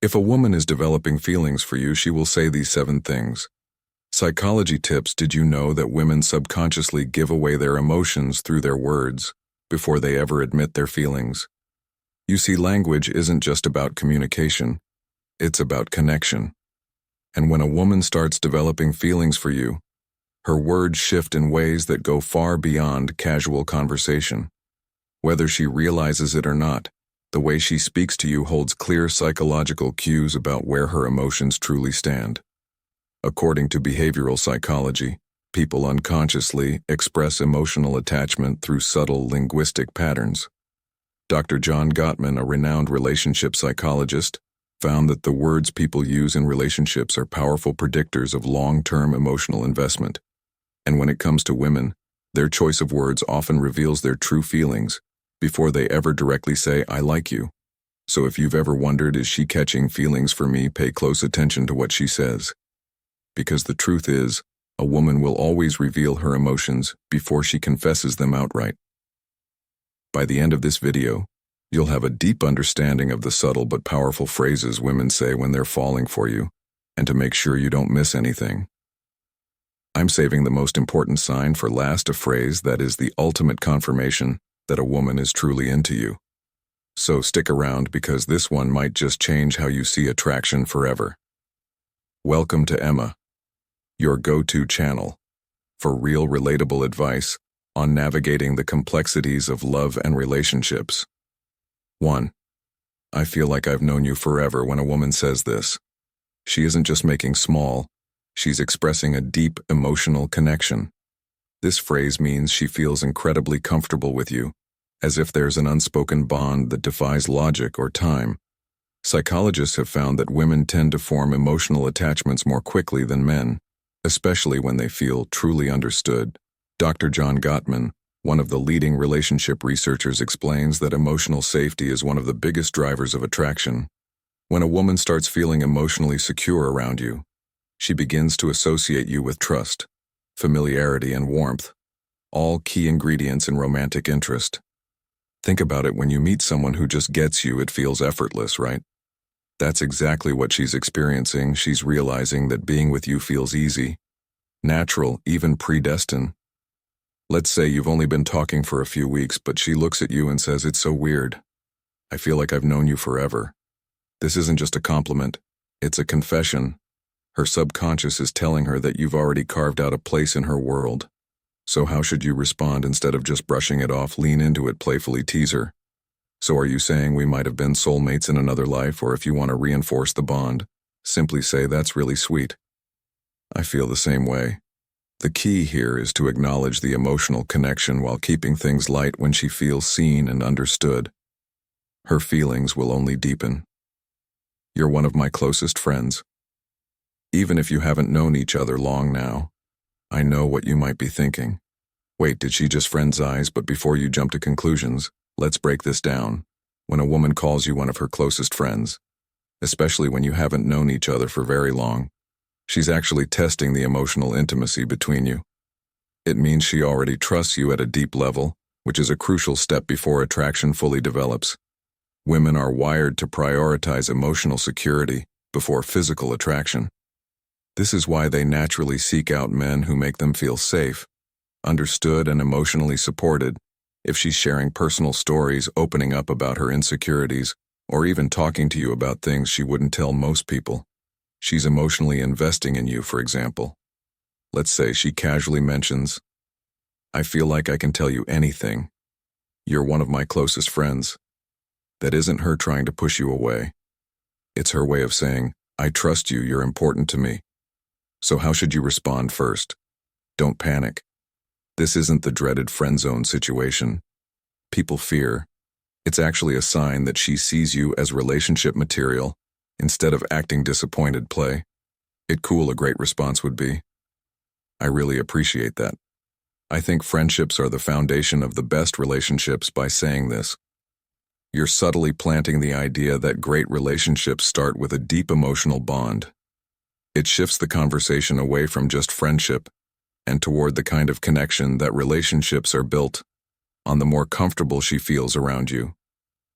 If a woman is developing feelings for you, she will say these 7 things. Psychology tips: did you know that women subconsciously give away their emotions through their words before they ever admit their feelings? You see, language isn't just about communication, it's about connection. And when a woman starts developing feelings for you, her words shift in ways that go far beyond casual conversation. Whether she realizes it or not, the way she speaks to you holds clear psychological cues about where her emotions truly stand. According to behavioral psychology, people unconsciously express emotional attachment through subtle linguistic patterns. Dr. John Gottman, a renowned relationship psychologist, found that the words people use in relationships are powerful predictors of long-term emotional investment. And when it comes to women, their choice of words often reveals their true feelings before they ever directly say, "I like you." So if you've ever wondered, is she catching feelings for me, pay close attention to what she says. Because the truth is, a woman will always reveal her emotions before she confesses them outright. By the end of this video, you'll have a deep understanding of the subtle but powerful phrases women say when they're falling for you, and to make sure you don't miss anything. I'm saving the most important sign for last, a phrase that is the ultimate confirmation that a woman is truly into you. So stick around, because this one might just change how you see attraction forever. Welcome to Emma, your go-to channel for real relatable advice on navigating the complexities of love and relationships. 1. I feel like I've known you forever. When a woman says this, she isn't just making small, she's expressing a deep emotional connection. This phrase means she feels incredibly comfortable with you, as if there's an unspoken bond that defies logic or time. Psychologists have found that women tend to form emotional attachments more quickly than men, especially when they feel truly understood. Dr. John Gottman, one of the leading relationship researchers, explains that emotional safety is one of the biggest drivers of attraction. When a woman starts feeling emotionally secure around you, she begins to associate you with trust, familiarity, and warmth, all key ingredients in romantic interest. Think about it: when you meet someone who just gets you, it feels effortless, right? That's exactly what she's experiencing. She's realizing that being with you feels easy, natural, even predestined. Let's say you've only been talking for a few weeks, but she looks at you and says, "It's so weird. I feel like I've known you forever." This isn't just a compliment, it's a confession. Her subconscious is telling her that you've already carved out a place in her world. So how should you respond? Instead of just brushing it off, lean into it, playfully tease her. "So are you saying we might have been soulmates in another life?" Or if you want to reinforce the bond, simply say, "That's really sweet. I feel the same way." The key here is to acknowledge the emotional connection while keeping things light. When she feels seen and understood, her feelings will only deepen. You're one of my closest friends. Even if you haven't known each other long now, I know what you might be thinking. Wait, did she just friend's eyes? But before you jump to conclusions, let's break this down. When a woman calls you one of her closest friends, especially when you haven't known each other for very long, she's actually testing the emotional intimacy between you. It means she already trusts you at a deep level, which is a crucial step before attraction fully develops. Women are wired to prioritize emotional security before physical attraction. This is why they naturally seek out men who make them feel safe, understood, and emotionally supported. If she's sharing personal stories, opening up about her insecurities, or even talking to you about things she wouldn't tell most people, she's emotionally investing in you. For example, let's say she casually mentions, "I feel like I can tell you anything. You're one of my closest friends." That isn't her trying to push you away. It's her way of saying, "I trust you, you're important to me." So how should you respond? First, don't panic. This isn't the dreaded friend zone situation people fear. It's actually a sign that she sees you as relationship material instead of acting disappointed. Play it cool. A great response would be, "I really appreciate that. I think friendships are the foundation of the best relationships." By saying this, you're subtly planting the idea that great relationships start with a deep emotional bond. It shifts the conversation away from just friendship and toward the kind of connection that relationships are built on. The more comfortable she feels around you,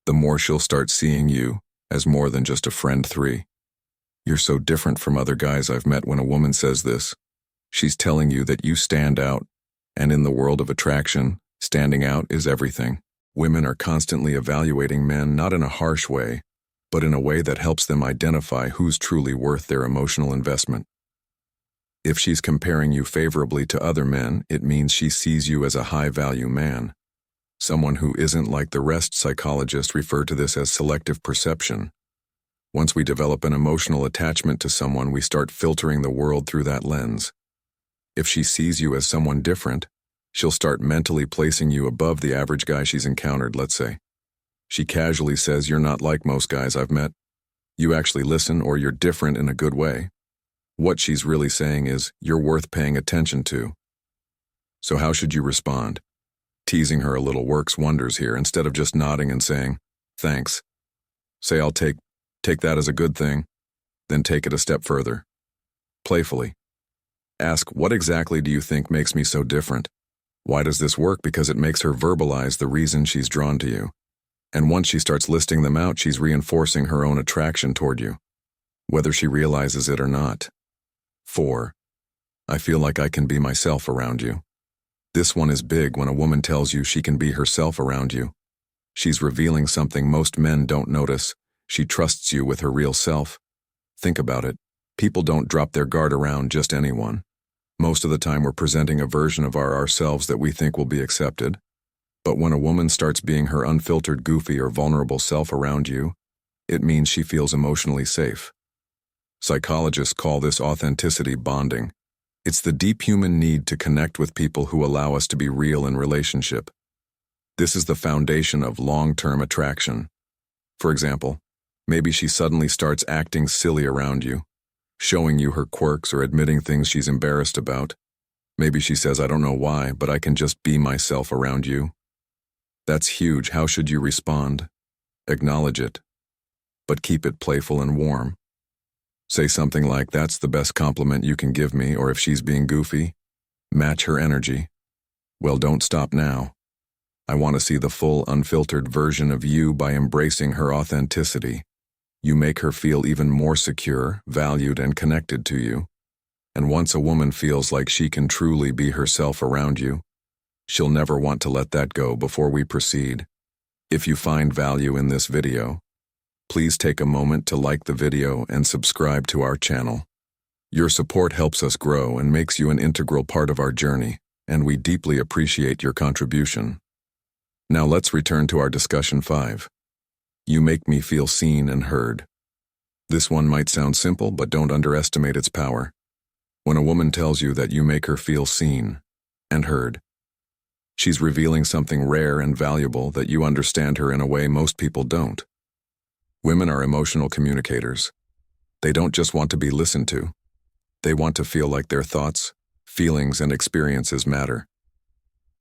the more she'll start seeing you as more than just a friend. 3. You're so different from other guys I've met. When a woman says this, she's telling you that you stand out, and in the world of attraction, standing out is everything. Women are constantly evaluating men, not in a harsh way, but in a way that helps them identify who's truly worth their emotional investment. If she's comparing you favorably to other men, it means she sees you as a high-value man, someone who isn't like the rest. Psychologists refer to this as selective perception. Once we develop an emotional attachment to someone, we start filtering the world through that lens. If she sees you as someone different, she'll start mentally placing you above the average guy she's encountered. Let's say she casually says, "You're not like most guys I've met. You actually listen," or "You're different in a good way." What she's really saying is, "You're worth paying attention to." So how should you respond? Teasing her a little works wonders here. Instead of just nodding and saying, "Thanks," say, "I'll take that as a good thing." Then take it a step further. Playfully ask, "What exactly do you think makes me so different?" Why does this work? Because it makes her verbalize the reason she's drawn to you. And once she starts listing them out, she's reinforcing her own attraction toward you, whether she realizes it or not. 4. I feel like I can be myself around you. This one is big. When a woman tells you she can be herself around you, she's revealing something most men don't notice. She trusts you with her real self. Think about it. People don't drop their guard around just anyone. Most of the time we're presenting a version of ourselves that we think will be accepted. But when a woman starts being her unfiltered, goofy, or vulnerable self around you, it means she feels emotionally safe. Psychologists call this authenticity bonding. It's the deep human need to connect with people who allow us to be real in relationship. This is the foundation of long-term attraction. For example, maybe she suddenly starts acting silly around you, showing you her quirks or admitting things she's embarrassed about. Maybe she says, "I don't know why, but I can just be myself around you." That's huge. How should you respond? Acknowledge it, but keep it playful and warm. Say something like, "That's the best compliment you can give me," or if she's being goofy, match her energy. "Well, don't stop now. I want to see the full, unfiltered version of you." By embracing her authenticity, you make her feel even more secure, valued, and connected to you. And once a woman feels like she can truly be herself around you, she'll never want to let that go. Before we proceed, if you find value in this video, please take a moment to like the video and subscribe to our channel. Your support helps us grow and makes you an integral part of our journey, and we deeply appreciate your contribution. Now let's return to our discussion. 5. You make me feel seen and heard. This one might sound simple, but don't underestimate its power. When a woman tells you that you make her feel seen and heard, she's revealing something rare and valuable, that you understand her in a way most people don't. Women are emotional communicators. They don't just want to be listened to. They want to feel like their thoughts, feelings, and experiences matter.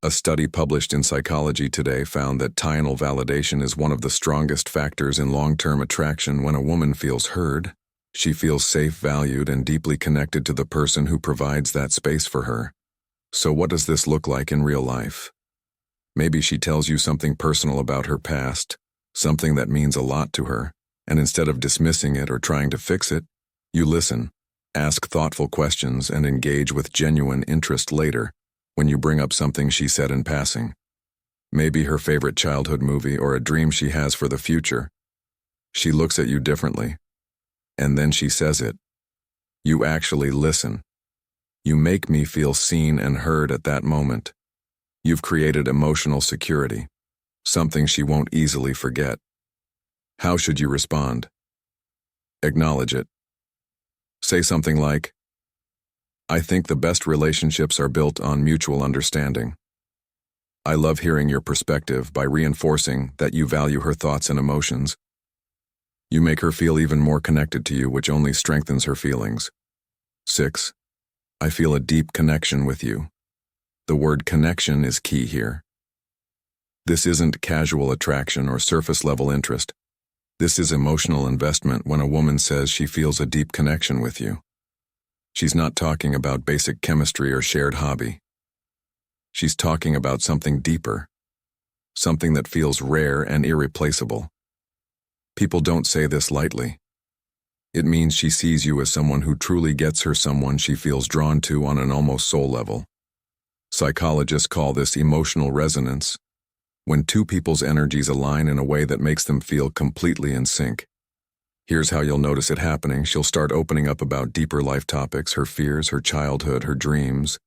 A study published in Psychology Today found that tonal validation is one of the strongest factors in long-term attraction. When a woman feels heard, she feels safe, valued, and deeply connected to the person who provides that space for her. So what does this look like in real life? Maybe she tells you something personal about her past, something that means a lot to her, and instead of dismissing it or trying to fix it, you listen, ask thoughtful questions, and engage with genuine interest later when you bring up something she said in passing. Maybe her favorite childhood movie or a dream she has for the future. She looks at you differently, and then she says it. You actually listen. You make me feel seen and heard at that moment. You've created emotional security, something she won't easily forget. How should you respond? Acknowledge it. Say something like, "I think the best relationships are built on mutual understanding. I love hearing your perspective." By reinforcing that you value her thoughts and emotions, you make her feel even more connected to you, which only strengthens her feelings. 6. I feel a deep connection with you. The word connection is key here. This isn't casual attraction or surface-level interest. This is emotional investment. When a woman says she feels a deep connection with you, she's not talking about basic chemistry or shared hobby. She's talking about something deeper, something that feels rare and irreplaceable. People don't say this lightly. It means she sees you as someone who truly gets her, someone she feels drawn to on an almost soul level. Psychologists call this emotional resonance, when two people's energies align in a way that makes them feel completely in sync. Here's how you'll notice it happening. She'll start opening up about deeper life topics, her fears, her childhood, her dreams.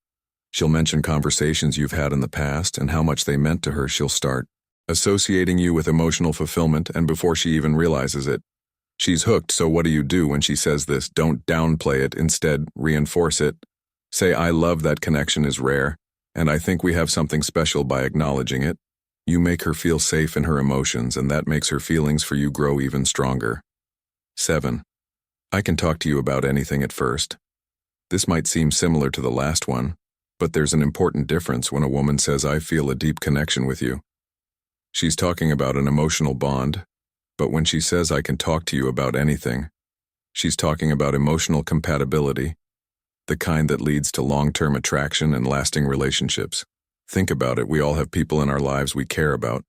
She'll mention conversations you've had in the past and how much they meant to her. She'll start associating you with emotional fulfillment, and before she even realizes it, she's hooked. So what do you do when she says this? Don't downplay it. Instead, reinforce it. Say, I love that connection is rare, and I think we have something special. By acknowledging it, you make her feel safe in her emotions, and that makes her feelings for you grow even stronger. 7. I can talk to you about anything at first. This might seem similar to the last one, but there's an important difference when a woman says, I feel a deep connection with you. She's talking about an emotional bond, but when she says, I can talk to you about anything, she's talking about emotional compatibility, the kind that leads to long-term attraction and lasting relationships. Think about it, we all have people in our lives we care about.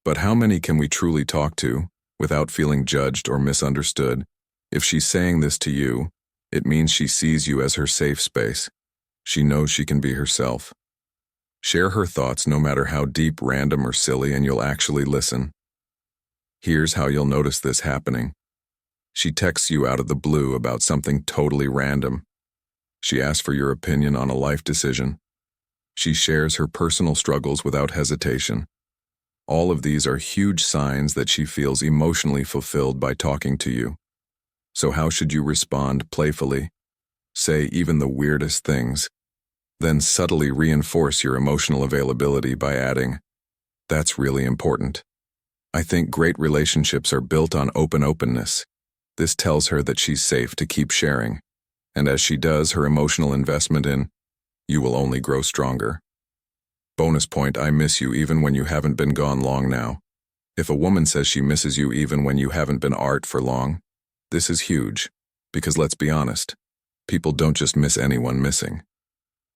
But how many can we truly talk to without feeling judged or misunderstood? If she's saying this to you, it means she sees you as her safe space. She knows she can be herself. Share her thoughts, no matter how deep, random, or silly, and you'll actually listen. Here's how you'll notice this happening. She texts you out of the blue about something totally random. She asks for your opinion on a life decision. She shares her personal struggles without hesitation. All of these are huge signs that she feels emotionally fulfilled by talking to you. So how should you respond? Playfully. Say even the weirdest things. Then subtly reinforce your emotional availability by adding, that's really important. I think great relationships are built on openness. This tells her that she's safe to keep sharing. And as she does, her emotional investment in you will only grow stronger. Bonus point, I miss you even when you haven't been gone long now. If a woman says she misses you even when you haven't been art for long, this is huge. Because let's be honest, people don't just miss anyone missing.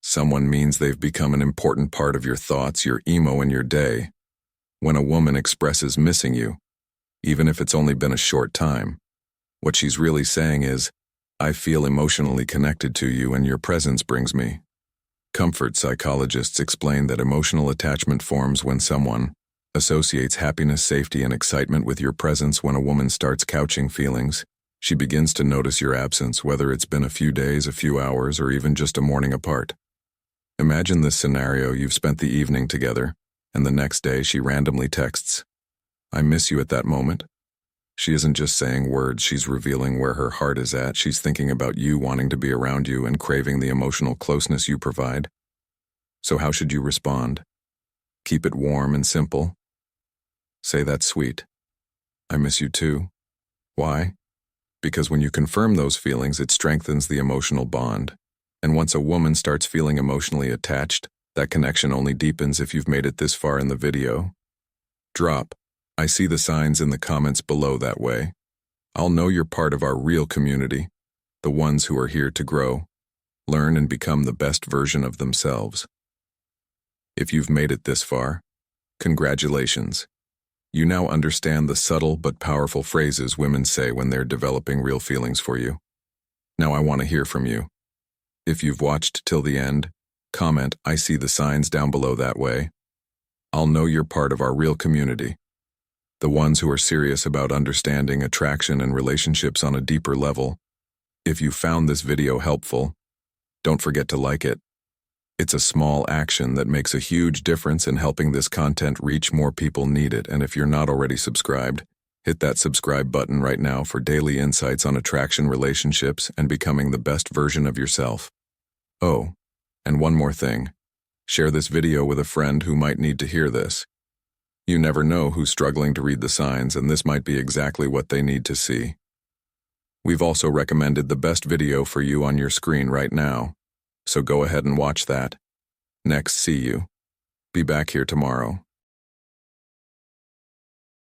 Someone means they've become an important part of your thoughts, your emo, and your day. When a woman expresses missing you, even if it's only been a short time, what she's really saying is, I feel emotionally connected to you and your presence brings me comfort. Psychologists explain that emotional attachment forms when someone associates happiness, safety, and excitement with your presence. When a woman starts couching feelings, she begins to notice your absence, whether it's been a few days, a few hours, or even just a morning apart. Imagine this scenario: you've spent the evening together, and the next day she randomly texts, I miss you. At that moment, she isn't just saying words, she's revealing where her heart is at. She's thinking about you, wanting to be around you, and craving the emotional closeness you provide. So how should you respond? Keep it warm and simple. Say, that's sweet. I miss you too. Why? Because when you confirm those feelings, it strengthens the emotional bond. And once a woman starts feeling emotionally attached, that connection only deepens. If you've made it this far in the video, drop, I see the signs in the comments below. That way, I'll know you're part of our real community, the ones who are here to grow, learn, and become the best version of themselves. If you've made it this far, congratulations. You now understand the subtle but powerful phrases women say when they're developing real feelings for you. Now I want to hear from you. If you've watched till the end, comment, I see the signs down below. That way, I'll know you're part of our real community, the ones who are serious about understanding attraction and relationships on a deeper level. If you found this video helpful, don't forget to like it. It's a small action that makes a huge difference in helping this content reach more people need it. And if you're not already subscribed, hit that subscribe button right now for daily insights on attraction, relationships, and becoming the best version of yourself. Oh, and one more thing. Share this video with a friend who might need to hear this. You never know who's struggling to read the signs, and this might be exactly what they need to see. We've also recommended the best video for you on your screen right now, so go ahead and watch that. Next, see you. Be back here tomorrow.